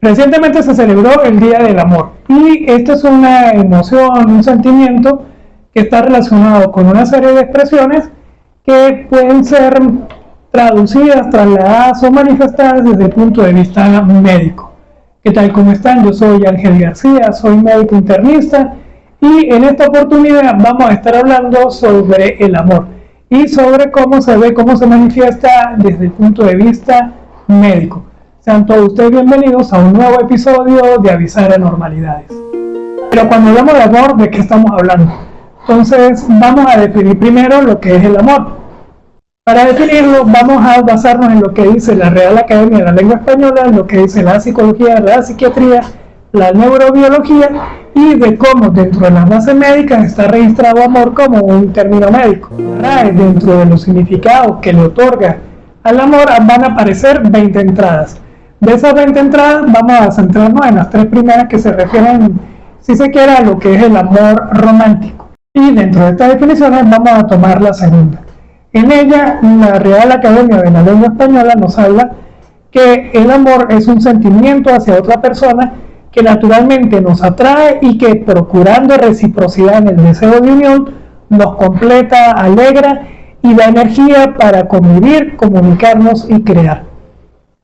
Recientemente se celebró el Día del Amor y esto es una emoción, un sentimiento que está relacionado con una serie de expresiones que pueden ser traducidas, trasladadas o manifestadas desde el punto de vista médico. ¿Qué tal? ¿Cómo están? Yo soy Ángel García, soy médico internista y en esta oportunidad vamos a estar hablando sobre el amor y sobre cómo se ve, cómo se manifiesta desde el punto de vista médico. Sean todos ustedes bienvenidos a un nuevo episodio de Avisar Anormalidades. Pero cuando hablamos de amor, ¿de qué estamos hablando? Entonces vamos a definir primero lo que es el amor. Para definirlo vamos a basarnos en lo que dice la Real Academia de la Lengua Española, lo que dice la psicología, la psiquiatría, la neurobiología y de cómo dentro de las bases médicas está registrado amor como un término médico. RAE, dentro de los significados que le otorga al amor, van a aparecer 20 entradas. De esas 20 entradas vamos a centrarnos en las 3 primeras que se refieren, si se quiere, a lo que es el amor romántico. Y dentro de estas definiciones vamos a tomar la segunda. En ella, la Real Academia de la Lengua Española nos habla que el amor es un sentimiento hacia otra persona que naturalmente nos atrae y que, procurando reciprocidad en el deseo de unión, nos completa, alegra y da energía para convivir, comunicarnos y crear.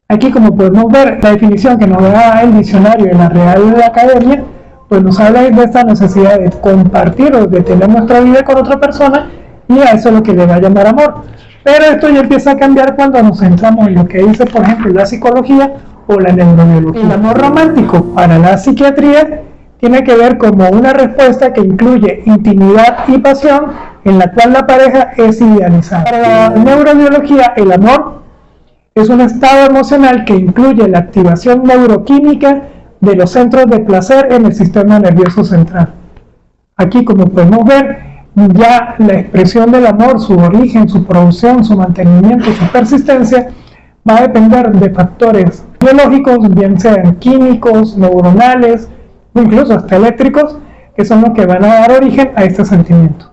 Aquí, como podemos ver, la definición que nos da el diccionario de la Real Academia, pues nos habla de esta necesidad de compartir o de tener nuestra vida con otra persona, y a eso es lo que le va a llamar amor. Pero esto ya empieza a cambiar cuando nos centramos en lo que dice, por ejemplo, la psicología o la neurobiología. El amor romántico para la psiquiatría tiene que ver como una respuesta que incluye intimidad y pasión, en la cual la pareja es idealizada. Para la neurobiología, el amor es un estado emocional que incluye la activación neuroquímica de los centros de placer en el sistema nervioso central. Aquí, como podemos ver, ya la expresión del amor, su origen, su producción, su mantenimiento, su persistencia, va a depender de factores biológicos, bien sean químicos, neuronales, o incluso hasta eléctricos, que son los que van a dar origen a este sentimiento.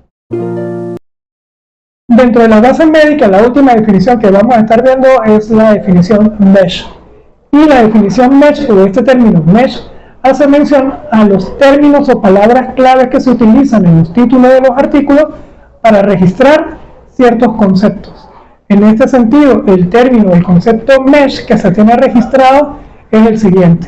Dentro de la base médica, la última definición que vamos a estar viendo es la definición MESH. Y la definición MESH, o este término MESH, hace mención a los términos o palabras claves que se utilizan en los títulos de los artículos para registrar ciertos conceptos. En este sentido, el término, el concepto MESH que se tiene registrado es el siguiente.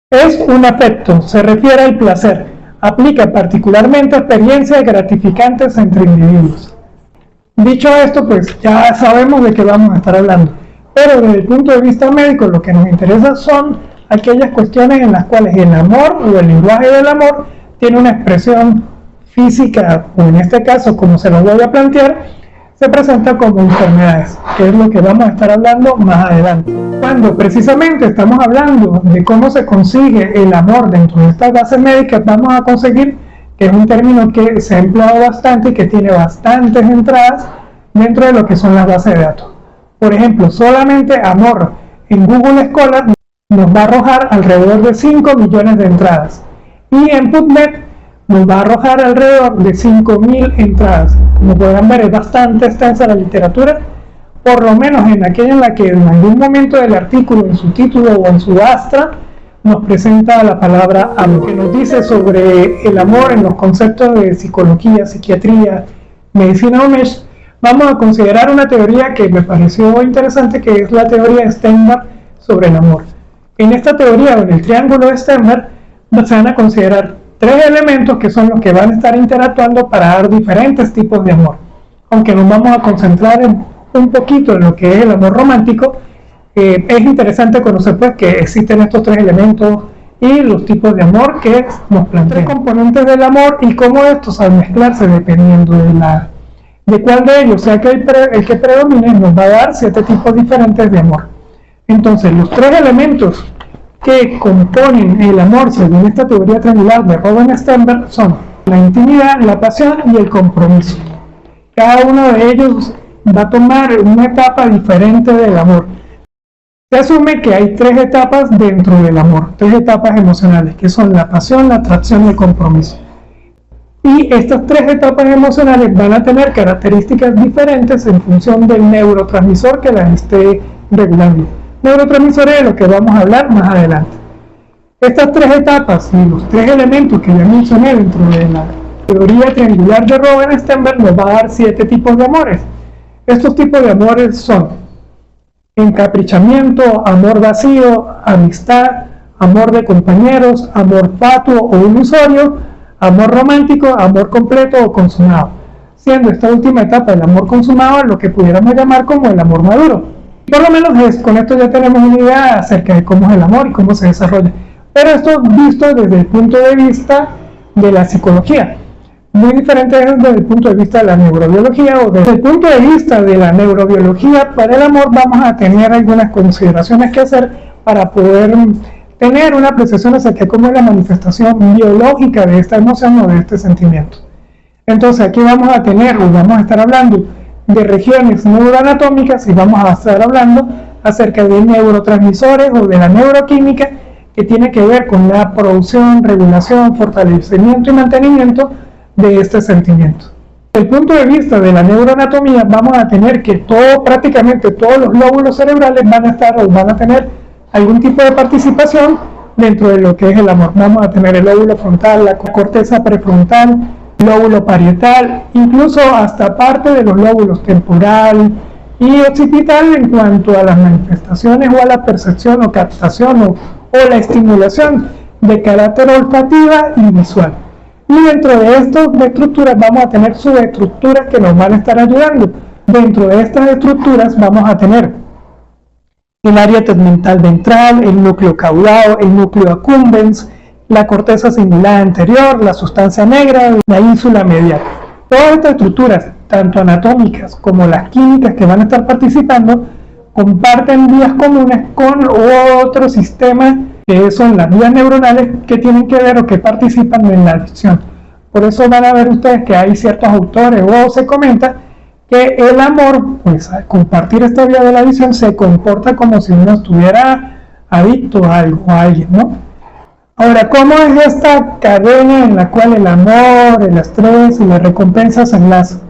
Es un afecto, se refiere al placer, aplica particularmente a experiencias gratificantes entre individuos. Dicho esto, pues ya sabemos de qué vamos a estar hablando, pero desde el punto de vista médico lo que nos interesa son aquellas cuestiones en las cuales el amor o el lenguaje del amor tiene una expresión física, o en este caso, como se lo voy a plantear, se presenta como enfermedades, que es lo que vamos a estar hablando más adelante. Cuando precisamente estamos hablando de cómo se consigue el amor dentro de estas bases médicas, vamos a conseguir que es un término que se ha empleado bastante y que tiene bastantes entradas dentro de lo que son las bases de datos. Por ejemplo, solamente amor en Google Scholar nos va a arrojar alrededor de 5 millones de entradas y en PubMed nos va a arrojar alrededor de 5.000 entradas. Como podrán ver, es bastante extensa la literatura, por lo menos en aquella en la que en algún momento del artículo, en su título o en su astra, nos presenta la palabra amor, que nos dice sobre el amor en los conceptos de psicología, psiquiatría, medicina o MESH. Vamos a considerar una teoría que me pareció interesante, que es la teoría Sternberg sobre el amor. En esta teoría, en el triángulo de Sternberg, se van a considerar 3 elementos que son los que van a estar interactuando para dar diferentes tipos de amor. Aunque nos vamos a concentrar un poquito en lo que es el amor romántico, es interesante conocer pues que existen estos 3 elementos y los tipos de amor que nos plantean. 3 componentes del amor y cómo estos al mezclarse dependiendo de cuál de ellos sea el que predomine, nos va a dar 7 tipos diferentes de amor. Entonces, los 3 elementos que componen el amor según esta teoría triangular de Robert Sternberg son la intimidad, la pasión y el compromiso. Cada uno de ellos va a tomar una etapa diferente del amor. Se asume que hay 3 etapas dentro del amor, 3 etapas emocionales, que son la pasión, la atracción y el compromiso. Y estas 3 etapas emocionales van a tener características diferentes en función del neurotransmisor que las esté regulando. neurotransmisores, de lo que vamos a hablar más adelante. Estas tres etapas y los tres elementos que ya mencioné dentro de la teoría triangular de Rogan-Stenberg nos va a dar 7 tipos de amores. Estos tipos de amores son encaprichamiento, amor vacío, amistad, amor de compañeros, amor fatuo o ilusorio, amor romántico, amor completo o consumado, siendo esta última etapa del amor consumado lo que pudiéramos llamar como el amor maduro. Por lo menos con esto ya tenemos una idea acerca de cómo es el amor y cómo se desarrolla, pero esto visto desde el punto de vista de la psicología. Muy diferente desde el punto de vista de la neurobiología, o desde el punto de vista de la neurobiología para el amor vamos a tener algunas consideraciones que hacer para poder tener una apreciación acerca de cómo es la manifestación biológica de esta emoción o de este sentimiento. Entonces aquí vamos a estar hablando de regiones neuroanatómicas y vamos a estar hablando acerca de neurotransmisores o de la neuroquímica que tiene que ver con la producción, regulación, fortalecimiento y mantenimiento de este sentimiento. Desde el punto de vista de la neuroanatomía vamos a tener que prácticamente todos los lóbulos cerebrales van a tener algún tipo de participación dentro de lo que es el amor. Vamos a tener el lóbulo frontal, la corteza prefrontal, lóbulo parietal, incluso hasta parte de los lóbulos temporal y occipital en cuanto a las manifestaciones o a la percepción o captación o la estimulación de carácter olfativa y visual. Y dentro de estas estructuras vamos a tener subestructuras que nos van a estar ayudando. Dentro de estas estructuras vamos a tener el área tegmental ventral, el núcleo caudado, el núcleo accumbens, la corteza cingulada anterior, la sustancia negra, la ínsula medial. Todas estas estructuras, tanto anatómicas como las químicas que van a estar participando, comparten vías comunes con otros sistemas que son las vías neuronales que tienen que ver o que participan en la visión. Por eso van a ver ustedes que hay ciertos autores o se comenta que el amor, pues al compartir esta vía de la visión, se comporta como si uno estuviera adicto a algo, a alguien, ¿no? Ahora, ¿cómo es esta cadena en la cual el amor, el estrés y la recompensa se enlazan?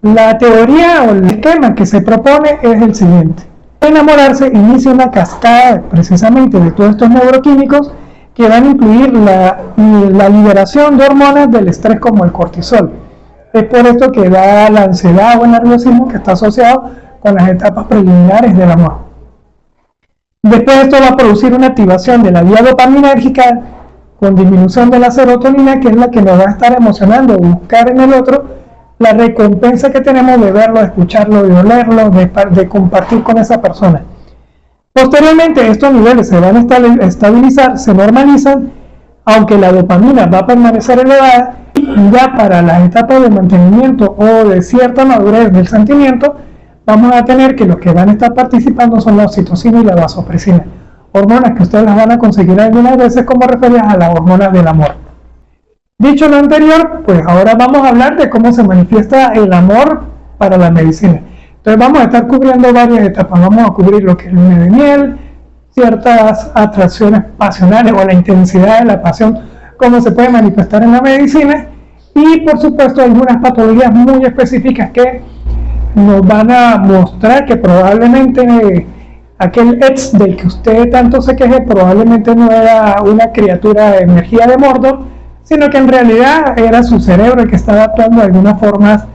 La teoría o el esquema que se propone es el siguiente. Enamorarse inicia una cascada precisamente de todos estos neuroquímicos que van a incluir la liberación de hormonas del estrés como el cortisol. Es por esto que da la ansiedad o el nerviosismo que está asociado con las etapas preliminares del amor. Después esto va a producir una activación de la vía dopaminérgica con disminución de la serotonina, que es la que nos va a estar emocionando, buscar en el otro la recompensa que tenemos de verlo, de escucharlo, de olerlo, de compartir con esa persona. Posteriormente estos niveles se van a estabilizar, se normalizan, aunque la dopamina va a permanecer elevada, y ya para las etapas de mantenimiento o de cierta madurez del sentimiento, vamos a tener que los que van a estar participando son la oxitocina y la vasopresina, hormonas que ustedes las van a conseguir algunas veces como referidas a las hormonas del amor. Dicho lo anterior, pues ahora vamos a hablar de cómo se manifiesta el amor para la medicina. Entonces vamos a estar cubriendo varias etapas. Vamos a cubrir lo que es el luna de miel, ciertas atracciones pasionales o la intensidad de la pasión, cómo se puede manifestar en la medicina, y por supuesto algunas patologías muy específicas que nos van a mostrar que probablemente aquel ex del que usted tanto se queje probablemente no era una criatura de energía de Mordor, sino que en realidad era su cerebro el que estaba actuando de algunas formas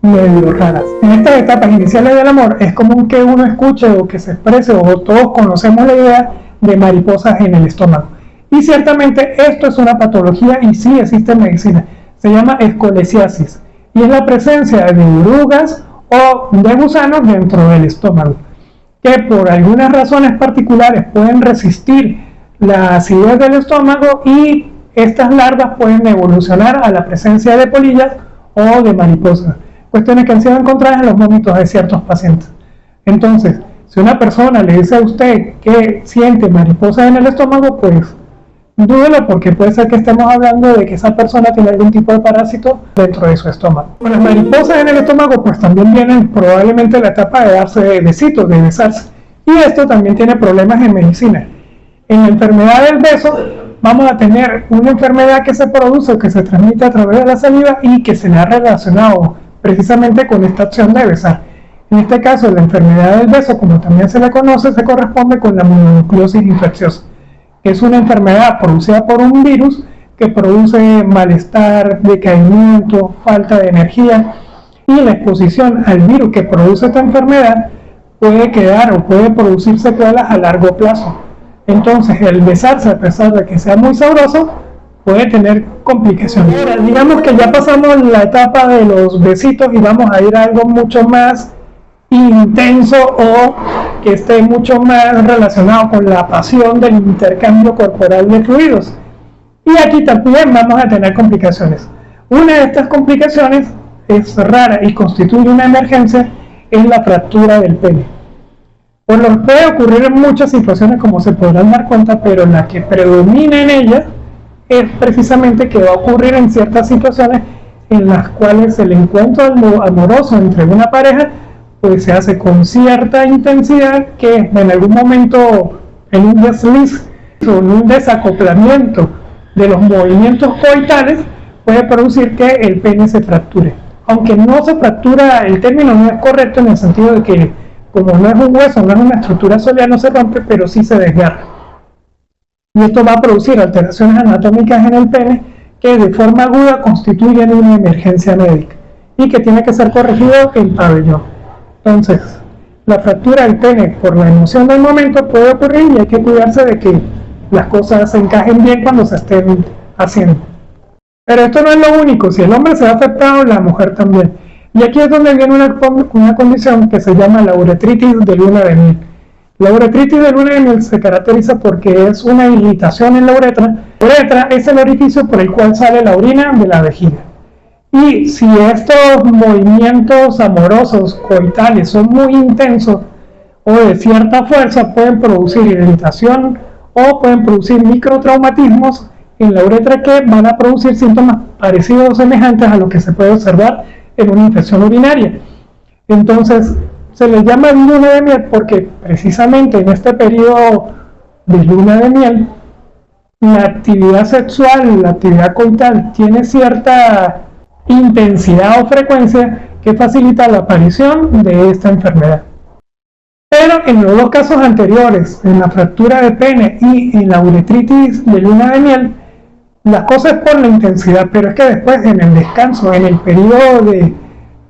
medio raras. En estas etapas iniciales del amor es común que uno escuche o que se exprese, o todos conocemos la idea de mariposas en el estómago. Y ciertamente esto es una patología y sí existe en medicina. Se llama escolesiasis y es la presencia de orugas o de gusanos dentro del estómago, que por algunas razones particulares pueden resistir la acidez del estómago, y estas larvas pueden evolucionar a la presencia de polillas o de mariposas, cuestiones que han sido encontradas en los vómitos de ciertos pacientes. Entonces, si una persona le dice a usted que siente mariposas en el estómago, pues dúdelo, porque puede ser que estemos hablando de que esa persona tiene algún tipo de parásito dentro de su estómago. Con las mariposas en el estómago, pues también vienen probablemente la etapa de darse besitos, de besarse, y esto también tiene problemas en medicina. En la enfermedad del beso vamos a tener una enfermedad que se produce o que se transmite a través de la saliva y que se le ha relacionado precisamente con esta acción de besar. En este caso, la enfermedad del beso, como también se le conoce, se corresponde con la mononucleosis infecciosa, que es una enfermedad producida por un virus que produce malestar, decaimiento, falta de energía, y la exposición al virus que produce esta enfermedad puede quedar o puede producir secuelas a largo plazo. Entonces, el besarse, a pesar de que sea muy sabroso, puede tener complicaciones. Ahora, digamos que ya pasamos la etapa de los besitos y vamos a ir a algo mucho más intenso o que esté mucho más relacionado con la pasión del intercambio corporal de fluidos. Y aquí también vamos a tener complicaciones. Una de estas complicaciones es rara y constituye una emergencia, es la fractura del pene. Puede ocurrir en muchas situaciones, como se podrán dar cuenta, pero la que predomina en ella es precisamente que va a ocurrir en ciertas situaciones en las cuales el encuentro amoroso entre una pareja pues se hace con cierta intensidad, que en algún momento, en un desliz o en un desacoplamiento de los movimientos coitales, puede producir que el pene se fracture. Aunque no se fractura, el término no es correcto en el sentido de que como no es un hueso, no es una estructura sólida, no se rompe, pero sí se desgarra. Y esto va a producir alteraciones anatómicas en el pene que de forma aguda constituyen una emergencia médica y que tiene que ser corregido en pabellón. Entonces, la fractura del pene por la emoción del momento puede ocurrir y hay que cuidarse de que las cosas se encajen bien cuando se estén haciendo. Pero esto no es lo único, si el hombre se ve afectado, la mujer también. Y aquí es donde viene una condición que se llama la uretritis de luna de miel. La uretritis de luna de miel se caracteriza porque es una irritación en la uretra. La uretra es el orificio por el cual sale la orina de la vejiga. Y si estos movimientos amorosos coitales son muy intensos o de cierta fuerza, pueden producir irritación o pueden producir microtraumatismos en la uretra que van a producir síntomas parecidos o semejantes a lo que se puede observar en una infección urinaria. Entonces, se le llama luna de miel porque precisamente en este periodo de luna de miel, la actividad sexual, la actividad coital tiene cierta intensidad o frecuencia que facilita la aparición de esta enfermedad. Pero en los dos casos anteriores, en la fractura de pene y en la uretritis de luna de miel, las cosas por la intensidad, pero es que después en el descanso, en el periodo de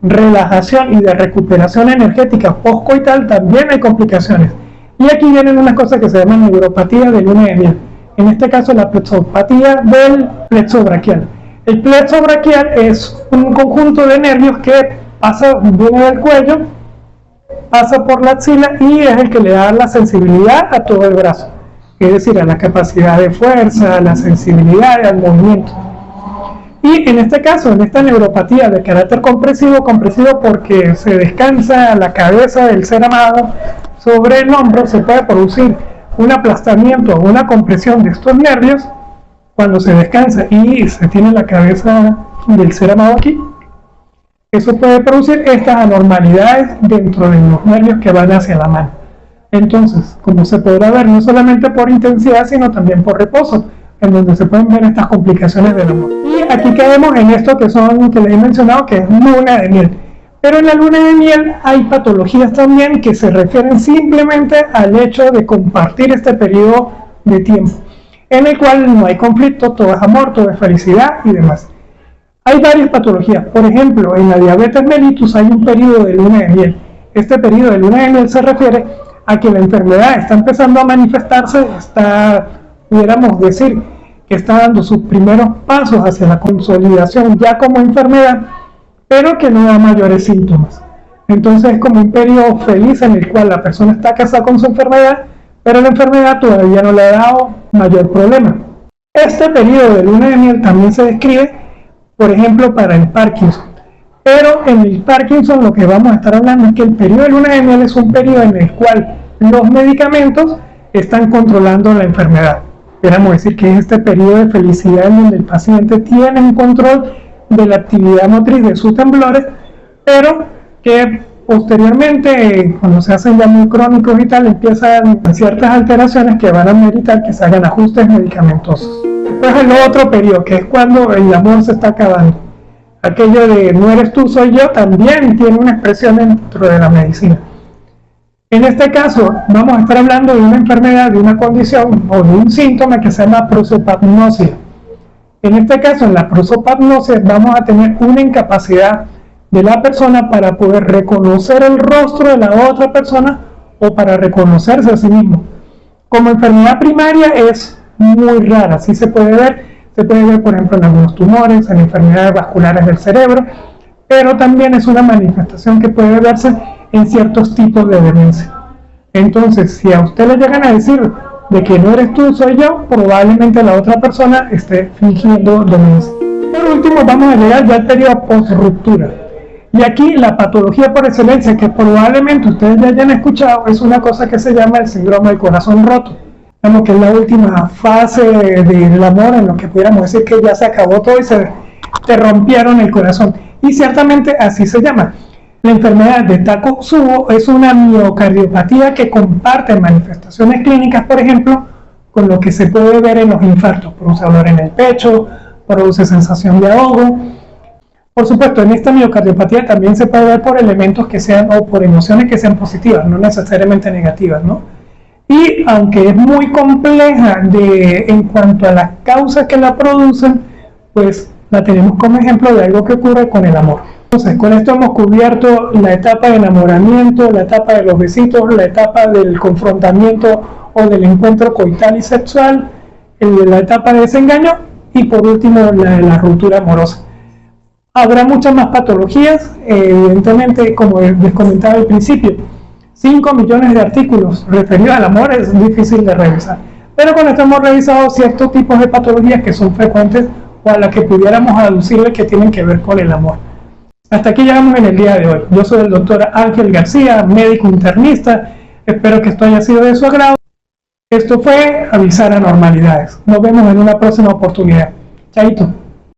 relajación y de recuperación energética postcoital también hay complicaciones. Y aquí vienen unas cosas que se llaman neuropatía de luna de miel. En este caso la plexopatía del plexo braquial. El plexo braquial es un conjunto de nervios que viene del cuello, pasa por la axila y es el que le da la sensibilidad a todo el brazo. Es decir, a la capacidad de fuerza, a la sensibilidad, al movimiento. Y en este caso, en esta neuropatía de carácter compresivo porque se descansa la cabeza del ser amado sobre el hombro, se puede producir un aplastamiento o una compresión de estos nervios cuando se descansa y se tiene la cabeza del ser amado aquí. Eso puede producir estas anormalidades dentro de los nervios que van hacia la mano. Entonces, como se podrá ver, no solamente por intensidad, sino también por reposo, en donde se pueden ver estas complicaciones del amor. Y aquí caemos en esto que les he mencionado, que es luna de miel. Pero en la luna de miel hay patologías también que se refieren simplemente al hecho de compartir este periodo de tiempo, en el cual no hay conflicto, todo es amor, todo es felicidad y demás. Hay varias patologías. Por ejemplo, en la diabetes mellitus hay un periodo de luna de miel. Este periodo de luna de miel se refiere a que la enfermedad está empezando a manifestarse, pudiéramos decir, que está dando sus primeros pasos hacia la consolidación ya como enfermedad, pero que no da mayores síntomas. Entonces es como un periodo feliz en el cual la persona está casada con su enfermedad, pero la enfermedad todavía no le ha dado mayor problema. Este periodo de luna de miel también se describe, por ejemplo, para el Parkinson. Pero en el Parkinson lo que vamos a estar hablando es que el periodo de luna de miel es un periodo en el cual los medicamentos están controlando la enfermedad. Queremos decir que es este periodo de felicidad en donde el paciente tiene un control de la actividad motriz de sus temblores, pero que posteriormente, cuando se hacen ya muy crónicos y tal, empiezan ciertas alteraciones que van a meritar que se hagan ajustes medicamentosos. Después el otro periodo, que es cuando el amor se está acabando. aquello de no eres tú, soy yo, también tiene una expresión dentro de la medicina. En este caso, vamos a estar hablando de una enfermedad, de una condición o de un síntoma que se llama prosopagnosia. En este caso, en la prosopagnosia, vamos a tener una incapacidad de la persona para poder reconocer el rostro de la otra persona o para reconocerse a sí mismo. Como enfermedad primaria es muy rara, sí se puede ver por ejemplo en algunos tumores, en enfermedades vasculares del cerebro, pero también es una manifestación que puede verse en ciertos tipos de demencia. Entonces, si a usted le llegan a decir de que no eres tú, soy yo, probablemente la otra persona esté fingiendo demencia. Por último, vamos a llegar ya al periodo post-ruptura. Y aquí la patología por excelencia que probablemente ustedes ya hayan escuchado es una cosa que se llama el síndrome del corazón roto. Como que es la última fase del amor en lo que pudiéramos decir que ya se acabó todo y te rompieron el corazón. Y ciertamente así se llama. La enfermedad de Takotsubo es una miocardiopatía que comparte manifestaciones clínicas, por ejemplo, con lo que se puede ver en los infartos. Produce dolor en el pecho, produce sensación de ahogo. Por supuesto, en esta miocardiopatía también se puede ver por elementos que sean o por emociones que sean positivas, no necesariamente negativas, ¿no? Y aunque es muy compleja en cuanto a las causas que la producen, pues la tenemos como ejemplo de algo que ocurre con el amor. Entonces, con esto hemos cubierto la etapa de enamoramiento, la etapa de los besitos, la etapa del confrontamiento o del encuentro coital y sexual, la etapa de desengaño y por último la de la ruptura amorosa. Habrá muchas más patologías, evidentemente, como les comentaba al principio, 5 millones de artículos referidos al amor es difícil de revisar. Pero con esto hemos revisado ciertos tipos de patologías que son frecuentes o a las que pudiéramos aducirle que tienen que ver con el amor. Hasta aquí llegamos en el día de hoy. Yo soy el doctor Ángel García, médico internista. Espero que esto haya sido de su agrado. Esto fue Avisar Anormalidades. Nos vemos en una próxima oportunidad. Chaito.